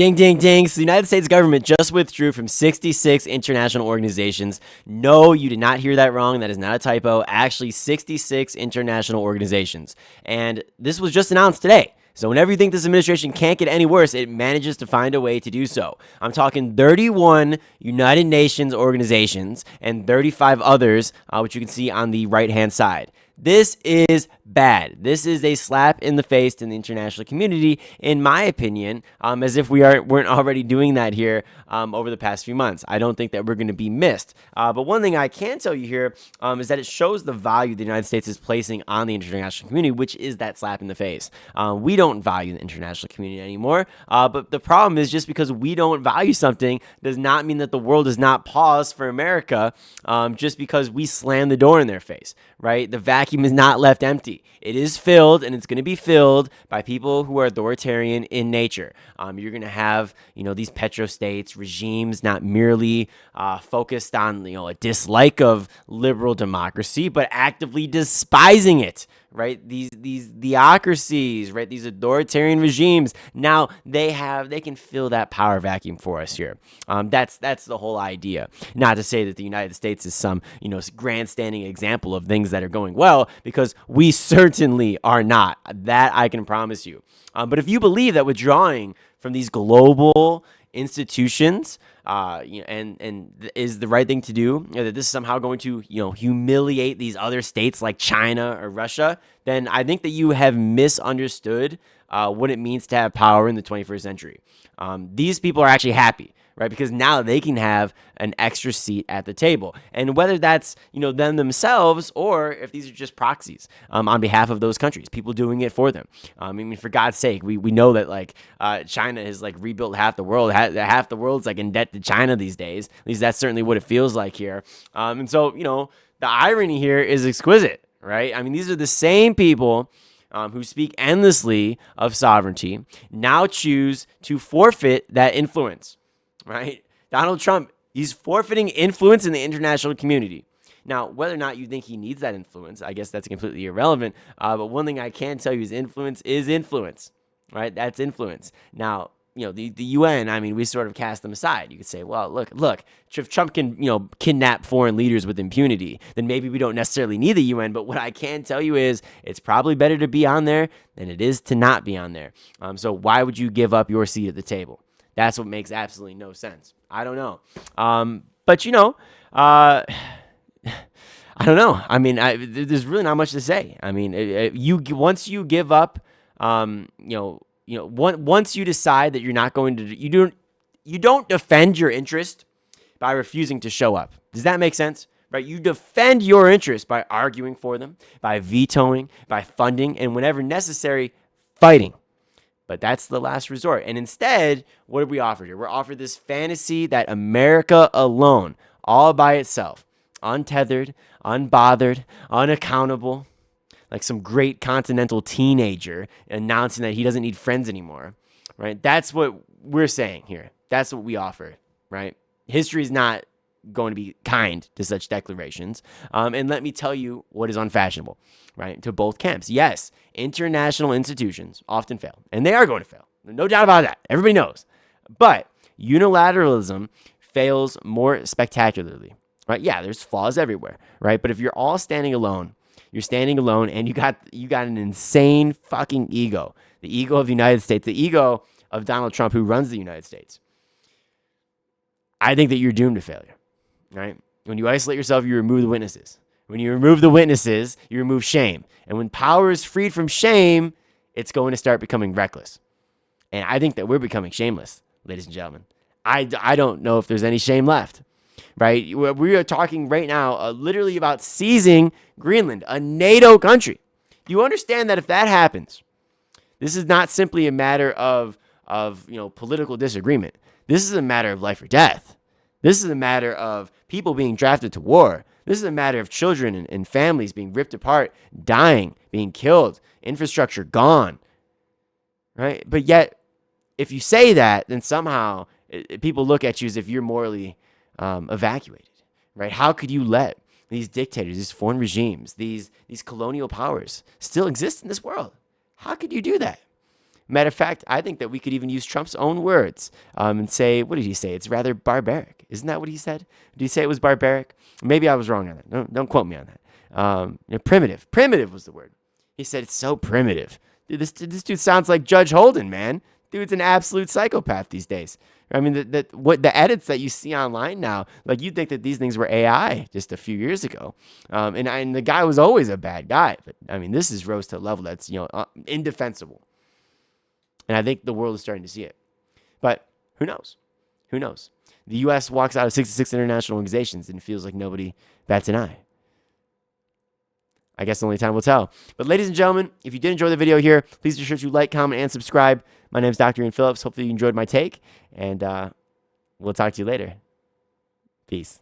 Ding, ding, ding. So the United States government just withdrew from 66 international organizations. No, you did not hear that wrong. That is not a typo. Actually, 66 international organizations. And this was just announced today. So whenever you think this administration can't get any worse, it manages to find a way to do so. I'm talking 31 United Nations organizations and 35 others, which you can see on the right-hand side. This is bad. This is a slap in the face to the international community, in my opinion, as if weren't already doing that here over the past few months. I don't think that we're going to be missed. But one thing I can tell you here is that it shows the value the United States is placing on the international community, which is that slap in the face. We don't value the international community anymore. But the problem is just because we don't value something does not mean that the world does not pause for America just because we slam the door in their face, right? The vacuum is not left empty. It is filled, and it's going to be filled by people who are authoritarian in nature. You're going to have, these petrostates, regimes not merely focused on, a dislike of liberal democracy, but actively despising it, right? These theocracies, right? These authoritarian regimes. Now they can fill that power vacuum for us here. That's the whole idea. Not to say that the United States is some, grandstanding example of things that are going well, because we certainly are not. That I can promise you. But if you believe that withdrawing from these global institutions, and is the right thing to do, that this is somehow going to, humiliate these other states like China or Russia, then I think that you have misunderstood what it means to have power in the 21st century. These people are actually happy, right? Because now they can have an extra seat at the table. And whether that's, them themselves, or if these are just proxies on behalf of those countries, people doing it for them. For God's sake, we know that China has rebuilt half the world. Half the world's in debt to China these days. At least that's certainly what it feels like here. And so, the irony here is exquisite, right? These are the same people who speak endlessly of sovereignty now choose to forfeit that influence. Right? Donald Trump, he's forfeiting influence in the international community. Now, whether or not you think he needs that influence, I guess that's completely irrelevant. But one thing I can tell you is influence, right? That's influence. Now, the UN, we sort of cast them aside. You could say, well, look, if Trump can, kidnap foreign leaders with impunity, then maybe we don't necessarily need the UN. But what I can tell you is it's probably better to be on there than it is to not be on there. So why would you give up your seat at the table? That's what makes absolutely no sense. I don't know. But I don't know. There's really not much to say. Once you give up, once you decide that you're not going to, you don't defend your interest by refusing to show up. Does that make sense? Right? You defend your interest by arguing for them, by vetoing, by funding, and whenever necessary, fighting. But that's the last resort. And instead, what are we offered here? We're offered this fantasy that America alone, all by itself, untethered, unbothered, unaccountable, like some great continental teenager announcing that he doesn't need friends anymore, right? That's what we're saying here. That's what we offer, right? History is not going to be kind to such declarations. And let me tell you what is unfashionable, right? To both camps. Yes, international institutions often fail, and they are going to fail. No doubt about that. Everybody knows. But unilateralism fails more spectacularly, right? Yeah, there's flaws everywhere, right? But if you're all standing alone, you're standing alone, and you got an insane fucking ego. The ego of the United States, the ego of Donald Trump, who runs the United States. I think that you're doomed to failure. Right? When you isolate yourself, you remove the witnesses. When you remove the witnesses, you remove shame. And when power is freed from shame, it's going to start becoming reckless. And I think that we're becoming shameless, ladies and gentlemen. I don't know if there's any shame left. Right? We are talking right now literally about seizing Greenland, a NATO country. Do you understand that if that happens, this is not simply a matter of political disagreement. This is a matter of life or death. This is a matter of people being drafted to war. This is a matter of children and families being ripped apart, dying, being killed, infrastructure gone, right? But yet, if you say that, then somehow people look at you as if you're morally evacuated, right? How could you let these dictators, these foreign regimes, these colonial powers still exist in this world? How could you do that? Matter of fact, I think that we could even use Trump's own words and say, what did he say? It's rather barbaric. Isn't that what he said? Did he say it was barbaric? Maybe I was wrong on that. Don't quote me on that. Primitive. Primitive was the word. He said it's so primitive. Dude, this dude sounds like Judge Holden, man. Dude's an absolute psychopath these days. I mean, the edits that you see online now, like you'd think that these things were AI just a few years ago, and the guy was always a bad guy. But I mean, this is rose to a level that's indefensible, and I think the world is starting to see it. But who knows? Who knows? The U.S. walks out of 66 international organizations and it feels like nobody bats an eye. I guess only time will tell. But ladies and gentlemen, if you did enjoy the video here, please be sure to like, comment, and subscribe. My name is Dr. Ian Phillips. Hopefully you enjoyed my take, and we'll talk to you later. Peace.